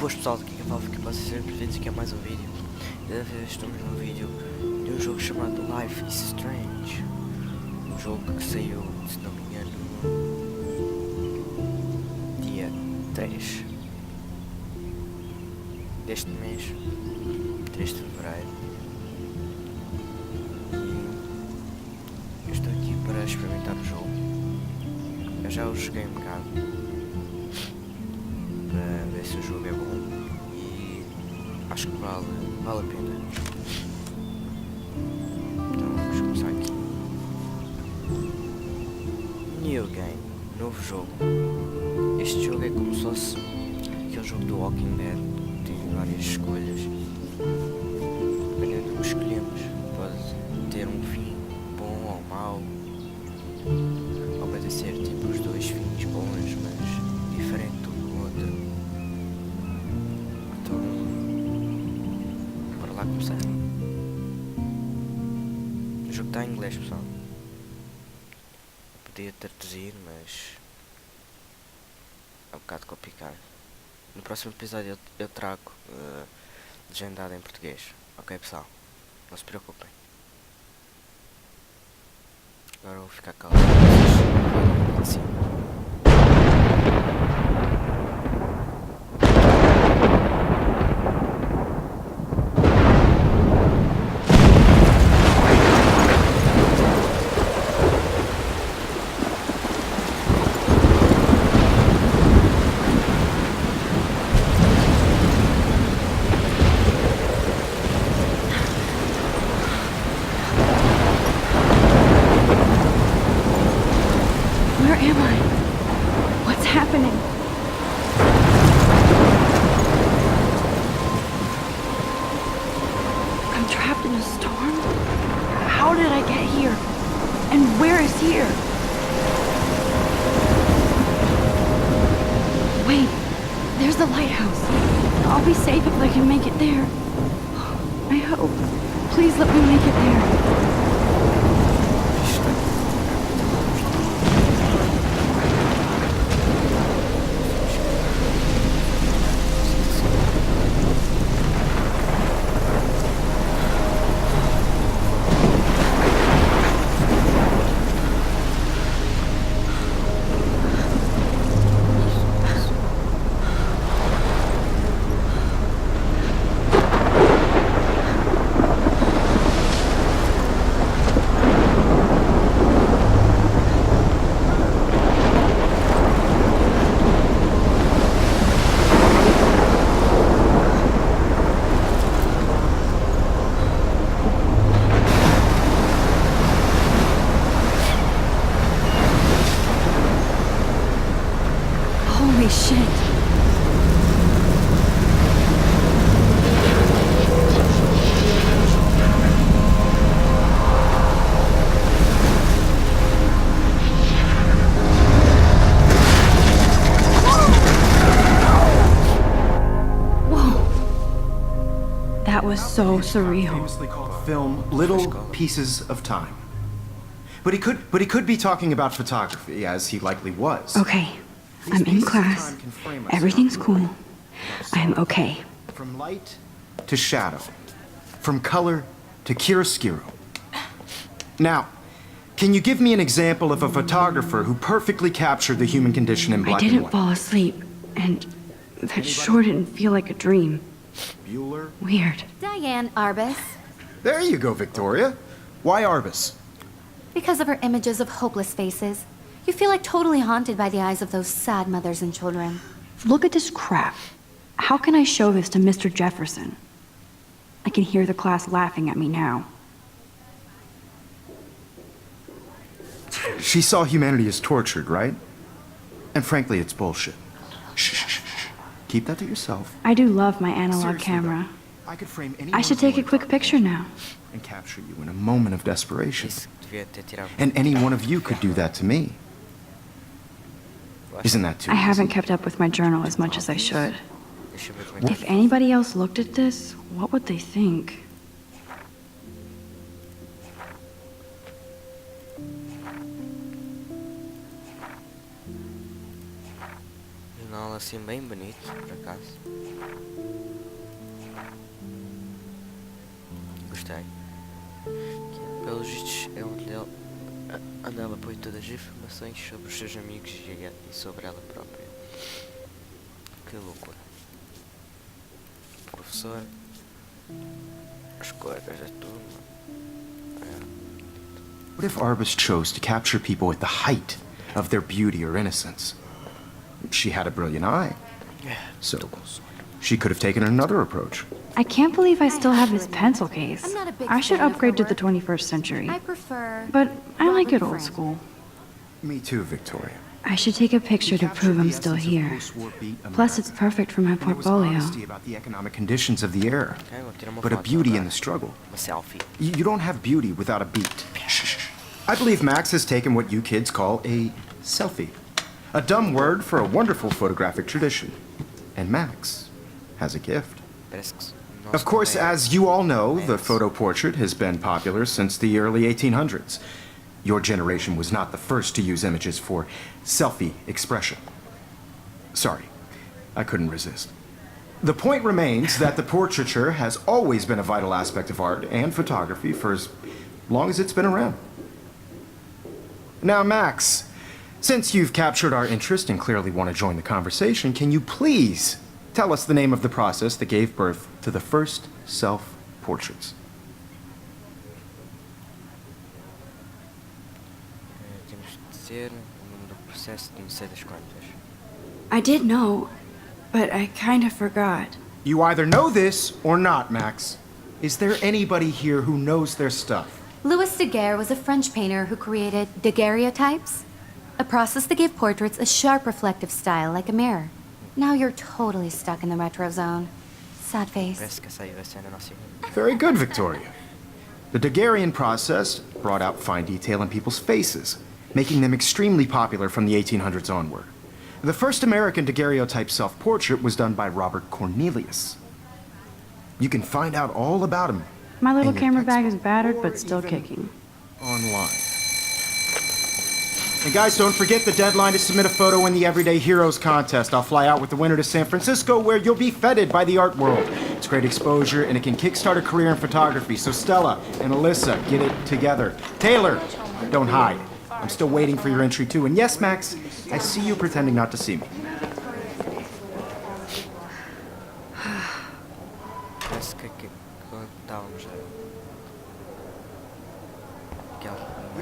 Boas pessoal, daqui que falo, que vocês sempre bem-vindos aqui a mais um vídeo. Dessa vez estamos num vídeo de um jogo chamado LifeIsStrange. Um jogo que saiu, se não me engano, no dia 3 deste mês, 3 de fevereiro. E eu estou aqui para experimentar o jogo. Eu já o joguei um bocado, para ver se o jogo é bom, e acho que vale a pena. Então vamos começar aqui. New Game, novo jogo. Este jogo é como se fosse aquele jogo do Walking Dead, que tem várias escolhas. Dependendo do que escolhemos, pode ter um fim bom ou mau, ou pode ser tipo os dois fins bons, mas diferente um do outro. Então, bora lá começar. O jogo está em inglês, pessoal. Podia traduzir, mas é um bocado complicado. No próximo episódio eu trago legendado em português. Ok, pessoal? Não se preocupem. Agora eu vou ficar calmo. Assim. Where am I? What's happening? I'm trapped in a storm? How did I get here? And where is here? Wait, there's the lighthouse. I'll be safe if I can make it there. I hope. Please let me make it there. Holy shit. Whoa. That was so surreal. Famously called a film Little Pieces of Time. But he could be talking about photography, as he likely was. Okay, I'm in class. Everything's cool. I'm okay. From light to shadow, from color to chiaroscuro. Now, can you give me an example of a photographer who perfectly captured the human condition in I black and didn't white? fall asleep, and that sure didn't feel like a dream. Bueller? Weird. Diane Arbus, There you go, Victoria. Why Arbus? because of her images of hopeless faces. You feel like totally haunted by the eyes of those sad mothers and children. Look at this crap. How can I show this to Mr. Jefferson? I can hear the class laughing at me now. She saw humanity as tortured, right? And frankly, it's bullshit. Shh, shh, shh, shh. Keep that to yourself. I do love my analog Seriously, camera. though, I could frame any I should take a quick picture now. and capture you in a moment of desperation. Isso devia ter tirado. And any one of you could do that to me. Isn't that too I haven't easy? kept up with my journal as much as I should. Deixa eu ver como é que If anybody else looked at this, what would they think? Final assim bem bonito, por acaso. Gostei. Pelos vistos é onde ele apoia todas as informações sobre os seus amigos e sobre ela própria. Que loucura. Professor, os colegas da turma. What if Arbus chose to capture people at the height of their beauty or innocence? She had a brilliant eye, so she could have taken another approach. I can't believe I still have this pencil case. I'm not a big I should fan of upgrade to her the work. 21st century. I prefer... But I like it Robert old Frank. school. Me too, Victoria. I should take a picture to prove I'm still here. Plus, it's perfect for my And there was portfolio. honesty about the economic conditions of the era, Ok, vou tirar uma but a foto beauty agora. in the struggle. Uma selfie. You don't have beauty without a beat. I believe Max has taken what you kids call a selfie. A dumb word for a wonderful photographic tradition. And Max has a gift. Parece que Of course, as you all know, the photo portrait has been popular since the early 1800s. Your generation was not the first to use images for selfie expression. Sorry, I couldn't resist. The point remains that the portraiture has always been a vital aspect of art and photography for as long as it's been around. Now, Max, since you've captured our interest and clearly want to join the conversation, can you please tell us the name of the process that gave birth to the first self-portraits? Temos de dizer o nome do processo de não sei das quantas. I did know, but I kind of forgot. You either know this or not, Max. Is there anybody here who knows their stuff? Louis Daguerre was a French painter who created daguerreotypes, a process that gave portraits a sharp reflective style like a mirror. Now you're totally stuck in the retro zone. Sad face. Parece que saiu a cena nossa. Very good, Victoria. The Daguerrean process brought out fine detail in people's faces, making them extremely popular from the 1800s onward. The first American daguerreotype self-portrait was done by Robert Cornelius. You can find out all about him My little in your camera bag is textbook battered, or but still even kicking. online. And guys, don't forget the deadline to submit a photo in the Everyday Heroes contest. I'll fly out with the winner to San Francisco, where you'll be feted by the art world. It's great exposure, and it can kickstart a career in photography. So Stella and Alyssa, get it together. Taylor, don't hide. I'm still waiting for your entry too. And yes, Max, I see you pretending not to see me. Parece que estávamos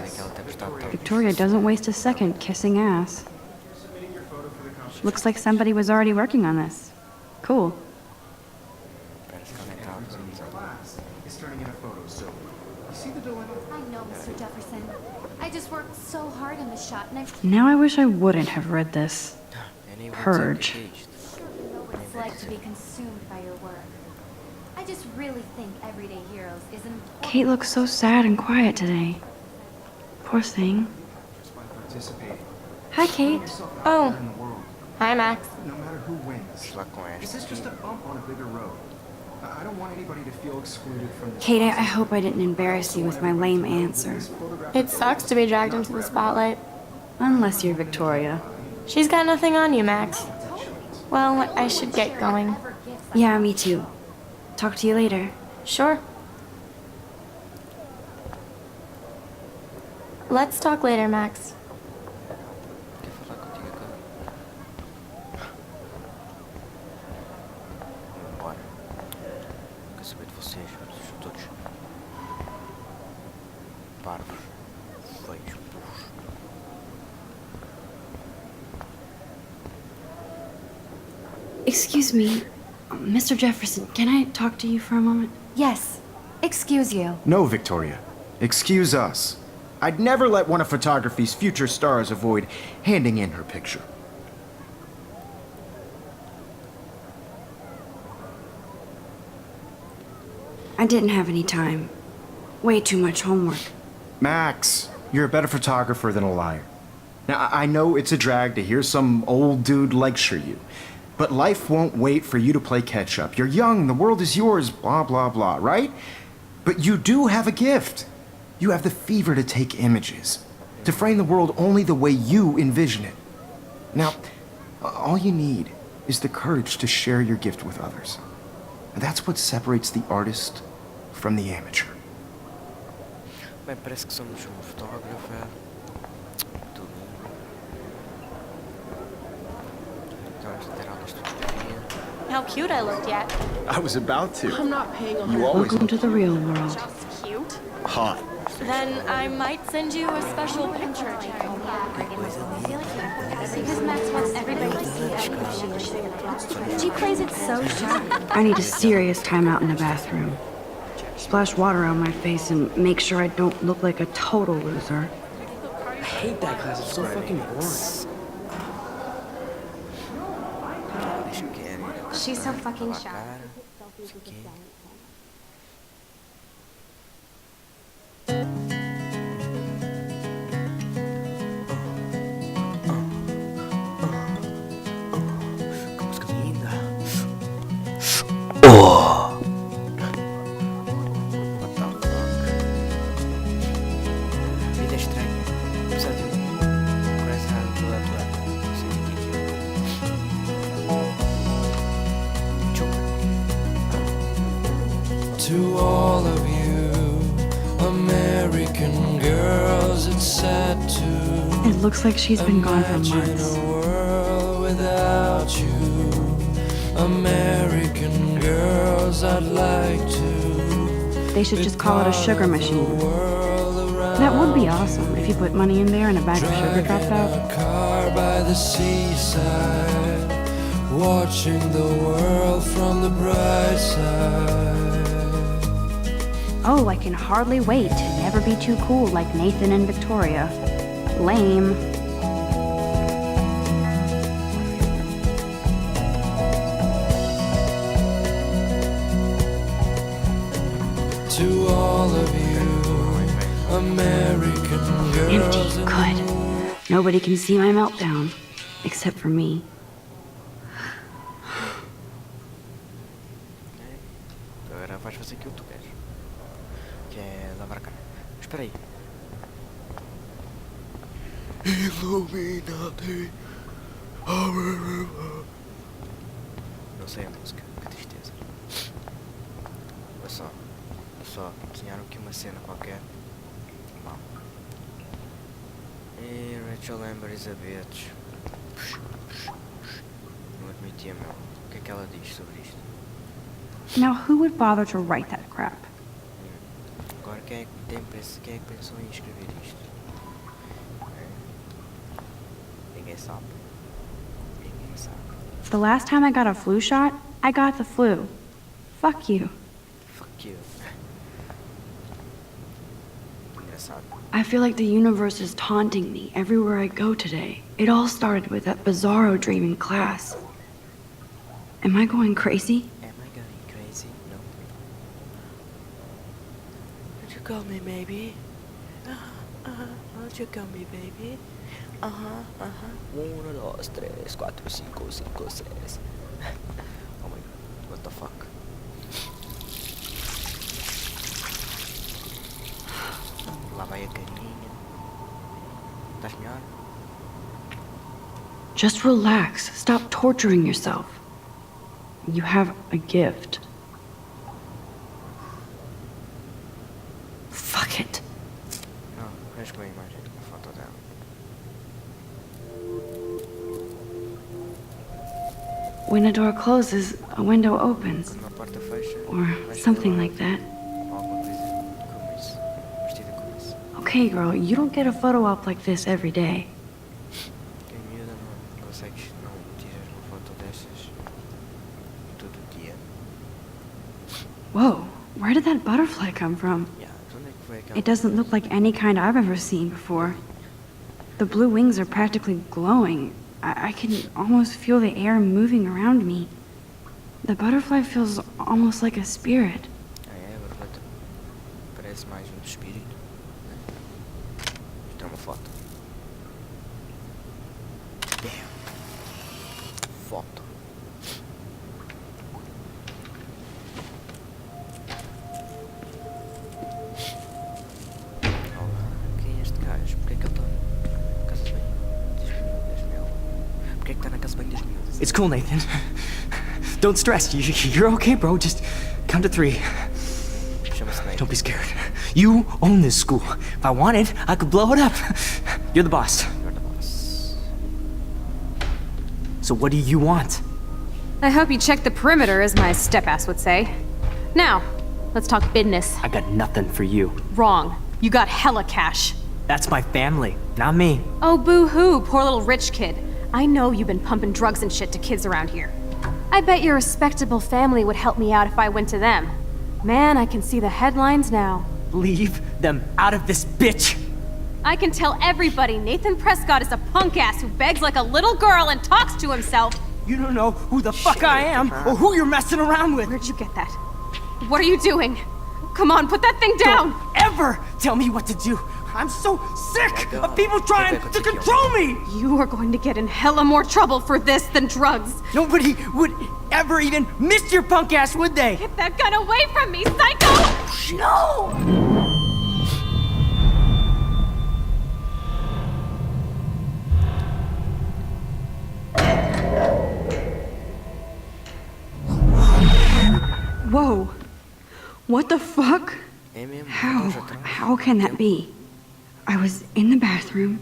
aquela tempestade. Victoria doesn't waste a second kissing ass. Looks like somebody was already working on this. Cool. Parece que alguém estava fazendo. Class is turning in a photo, so you see the dilemma? I know, Mr. Jefferson. I just worked so hard on this shot, and I Now I wish I wouldn't have read this. Nem vou Purge. dizer o que é isto. certainly know what it's like to be consumed by your work. I just really think Everyday Heroes is an important... Kate looks so sad and quiet today. Poor thing. Just by participating. Hi, Kate. Oh, In the world, hi, Max. no matter who wins. Lá com This esta. is just a bump on a bigger road. I don't want anybody to feel excluded from this. Kate, I hope I didn't embarrass you with my lame answer. It sucks to be dragged into the spotlight. Unless you're Victoria. She's got nothing on you, Max. Well, I should get going. Yeah, me too. Talk to you later. Sure. Let's talk later, Max. Quer falar contigo agora? Bora. Quer saber de vocês, são todos parvos, feios, burros. Excuse me, Mr. Jefferson, can I talk to you for a moment? Yes. Excuse you. No, Victoria. Excuse us. I'd never let one of photography's future stars avoid handing in her picture. I didn't have any time. Way too much homework. Max, you're a better photographer than a liar. Now, I know it's a drag to hear some old dude lecture you, but life won't wait for you to play catch up. You're young, the world is yours, blah, blah, blah, right? But you do have a gift. You have the fever to take images, to frame the world only the way you envision it. Now, All you need is the courage to share your gift with others. And that's what separates the artist from the amateur. Bem, parece que somos um fotógrafo. Tudo. Estamos a ter aulas de fotografia. How cute I looked yet. I was about to. I'm not paying a You always Welcome to the real world. Just cute. hot. Then I might send you a special picture. Because Max wants everybody to see how she plays it so sharp. I need a serious timeout in the bathroom. Splash water on my face and make sure I don't look like a total loser. I hate that class. It's so fucking boring. She's so fucking sharp. Que música linda. Oh! What the fuck? Vida estranha. Apesar de coisa do atleta. Não sei o que é aquilo. To all of you American girls, it's sad to It looks like she's been gone for imagine months. a world without you. American girls, I'd like to. They should just call it a sugar machine. That would be awesome if you put money in there and a bag of sugar dropped out. A car by the seaside, watching the world from the bright side. Oh, I can hardly wait to never be too cool like Nathan and Victoria. Lame. To all of you American girls. Empty. Good. Nobody can see my meltdown. Except for me. Agora vais fazer aquilo que tu queres. Que é lavar a cara. Mas espera aí. Illuminati. Não sei a música, que tristeza. Olha só. Pessoal, desenharam aqui uma cena qualquer. Bom. E Rachel Amber is a bitch. Não admitia, meu. O que é que ela diz sobre isto? Now, who would bother to write that crap? Agora quem é que pensou em escrever isto? Ninguém sabe. Ninguém sabe. The last time I got a flu shot, I got the flu. Fuck you. Fuck you. Engraçado. I feel like the universe is taunting me everywhere I go today. It all started with that bizarro dream in class. Am I going crazy? Am I going crazy? No. Would you call me maybe? Would you call me baby? 1, 2, 3, 4, 5, 6, 6. Oh my god, what the fuck? Lá vai a carinha. Estás melhor? Just relax. Stop torturing yourself. You have a gift. Fuck it. Não, vejo com a imagem de uma foto dela. When a door closes, a window opens. Quando uma porta fecha, Or vais something ter like that. alguma coisa como isso. Vestida como isso. Okay, girl, you don't get a photo op like this every day. Quem miúda não consegues não tirar uma foto dessas todo dia. Whoa, where did that butterfly come from? Yeah, onde é que foi aquela? It doesn't look like any kind I've ever seen before. The blue wings are practically glowing. I can almost feel the air moving around me. The butterfly feels almost like a spirit. Ah, é, a borboleta parece mais um espírito. Né? Vou tirar uma foto. Damn. Foto. Olá, quem é este gajo? Porquê é que ele está na casa de banho? Diz-me ela. Porquê que tá na casa bem das miúdas? It's cool, Nathan. Don't stress. You're okay, bro. Just count to 3. Chama-se Nate. Don't be scared. You own this school. If I wanted, I could blow it up. You're the boss. You're the boss. So what do you want? I hope you check the perimeter, as my step-ass would say. Now, let's talk business. I got nothing for you. Wrong. You got hella cash. That's my family, not me. Oh, boo-hoo, poor little rich kid. I know you've been pumping drugs and shit to kids around here. I bet your respectable family would help me out if I went to them. Man, I can see the headlines now. Leave them out of this bitch. I can tell everybody Nathan Prescott is a punk-ass who begs like a little girl and talks to himself. You don't know who the fuck I am or who you're messing around with. Where'd you get that? What are you doing? Come on, put that thing down! Don't ever tell me what to do. I'm so sick of people trying to control me. You are going to get in hella more trouble for this than drugs. Nobody would ever even miss your punk ass, would they? Get that gun away from me, psycho! No! Whoa. What the fuck? É mesmo? How can that be? I was in the bathroom.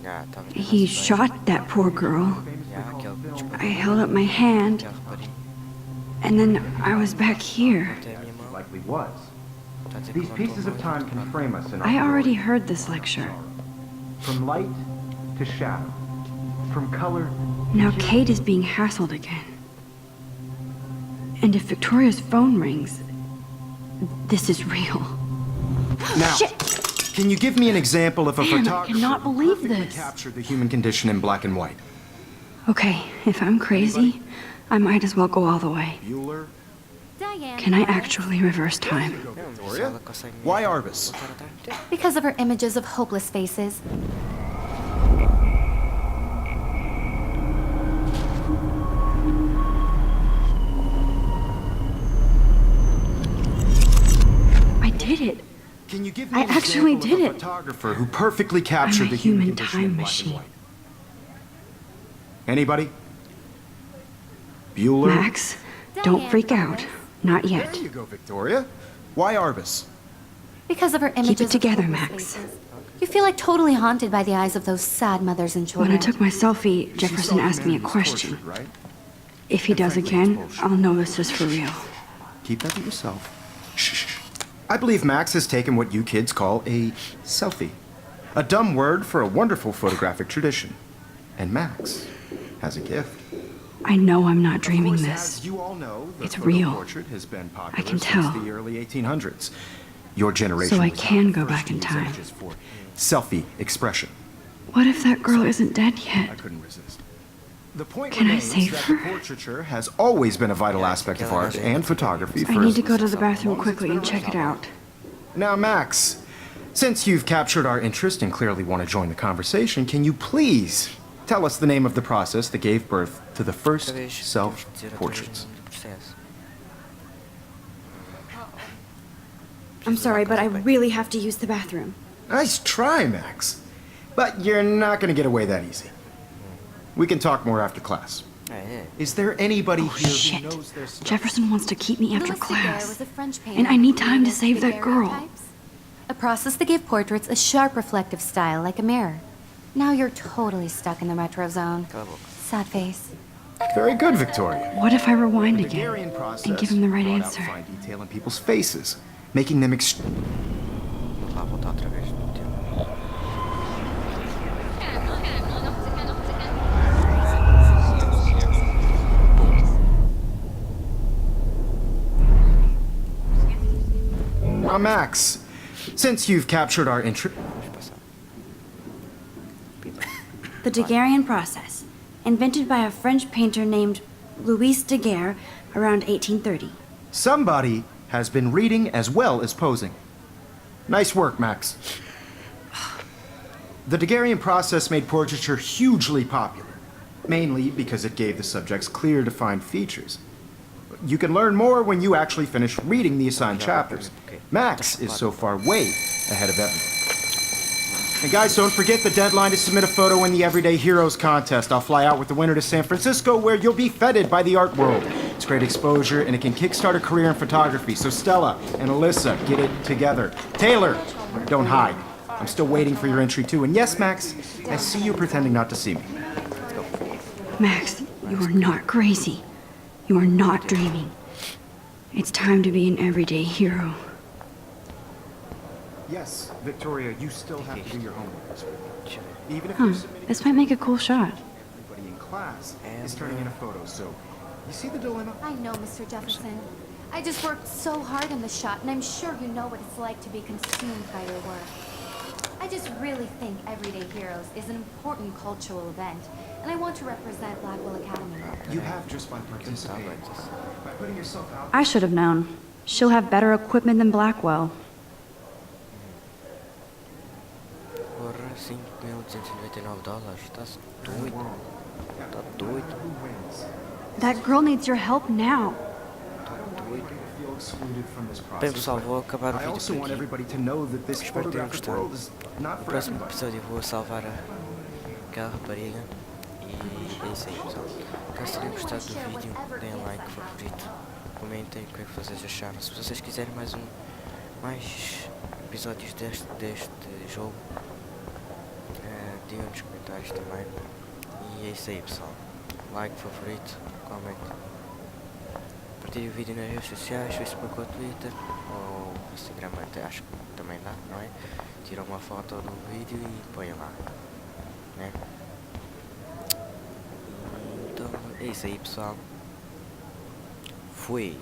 Ah, tá vendo? He shot that poor girl. Ah, aquele, tipo, I held up my hand, aquela rapariga. and then I was back here. Até a minha mão. Likely was. Tá a dizer que These levantou a pieces of mão e time ficou can lá. frame us in our I already world. heard this lecture. From light to shadow. From color. Now Kate is being hassled again. And if Victoria's phone rings, this is real. Now, can you give me an example of a Man, I photographer cannot who believe perfectly this. captured the human condition in black and white? Okay, if I'm crazy, I might as well go all the way. Bueller? Diane. Can I actually reverse time? Não, mas ela consegue mesmo Why Arbus? voltar atrás do tempo. Because of her images of hopeless faces. I did it. Can you give me I an actually example did of a it. photographer who perfectly captured I'm a the human human condition time in black machine. and white? Anybody? Bueller? Max, don't freak out. Not yet. There you go, Victoria. Why Arbus? Because of her images it together, of hopeless Max. faces. You feel like totally haunted by the eyes of those sad mothers and When children. I took my selfie, She Jefferson saw asked me a humanity was question. tortured, right? If he does again, I'll know this is for real. Keep that to yourself. Shh. I believe Max has taken what you kids call a selfie. A dumb word for a wonderful photographic tradition. And Max has a gift. I know I'm not Of dreaming course, this. as you all know, the It's photo real. portrait has been popular I can since tell. the early 1800s. Your generation So I was can not go the first back to in use time. images for selfie expression. What if that girl isn't dead I yet? couldn't resist. The point Can I remains save that her? the portraiture has always been a vital aspect of art and photography I for need as to go to the long bathroom as quickly it's and been check it around. out. Now, Max, since you've captured our interest and clearly want to join the conversation, can you please tell us the name of the process that gave birth to the first Outra vez, temos que dizer self-portraits? outra vez o nome do processo. I'm sorry, but I really have to use the bathroom. Nice try, Max. But you're not going to get away that easy. We can talk more after class. É. Is there anybody Oh, here shit. who knows their stuff? Jefferson wants to keep me after Louis Daguerre class. was a French painter And I need who time to created save that girl. daguerreotypes, a process that gave portraits a sharp reflective style like a mirror. Now you're totally stuck in the retro zone. Cala a boca. Sad face. Very good, Victoria. What if I rewind The again Daguerrean process and give him the right brought out answer? fine detail in people's faces, making them Vamos lá voltar outra vez no tempo. Now, Max, since you've captured our interest... Deixa eu passar. The Daguerrean process, invented by a French painter named Louis Daguerre around 1830. Somebody has been reading as well as posing. Nice work, Max. The Daguerrean process made portraiture hugely popular, mainly because it gave the subjects clear, defined features. You can learn more when you actually finish reading the assigned chapters. Max is so far way ahead of everyone. And guys, don't forget the deadline to submit a photo in the Everyday Heroes contest. I'll fly out with the winner to San Francisco, where you'll be feted by the art world. It's great exposure, and it can kickstart a career in photography. So Stella and Alyssa, get it together. Taylor, don't hide. I'm still waiting for your entry too. And yes, Max, I see you pretending not to see me. Max, you are not crazy. You are not dreaming. It's time to be an everyday hero. Yes, Victoria, you still have to do your homework this week. Even if Huh, you're submitting, this might make a cool shot. everybody in class is turning in a photo. So, you see the dilemma? I know, Mr. Jefferson. I just worked so hard on the shot, and I'm sure you know what it's like to be consumed by your work. I just really think Everyday Heroes is an important cultural event, and I want to represent Blackwell Academy. You have just by participating, by putting yourself out. I should have known. She'll have better equipment than Blackwell. Porra, $5.299. Estás doido? Tá doido? That girl needs your help now. Bem pessoal, vou acabar o I vídeo also por want aqui. everybody to know that this Espero que tenham photographic gostado. world is not No for próximo everybody. episódio vou salvar aquela rapariga. E é isso aí, pessoal. Caso tenham gostado do vídeo, deem like, favorito, comentem o que é que vocês acharam. Se vocês quiserem mais episódios deste jogo, digam nos comentários também. E é isso aí, pessoal. Like, favorito, comente. Partilhe o vídeo nas redes sociais, Facebook ou Twitter, ou Instagram, até acho que também dá, não é? Tira uma foto do vídeo e põe lá, né? Então é isso aí, pessoal. Fui!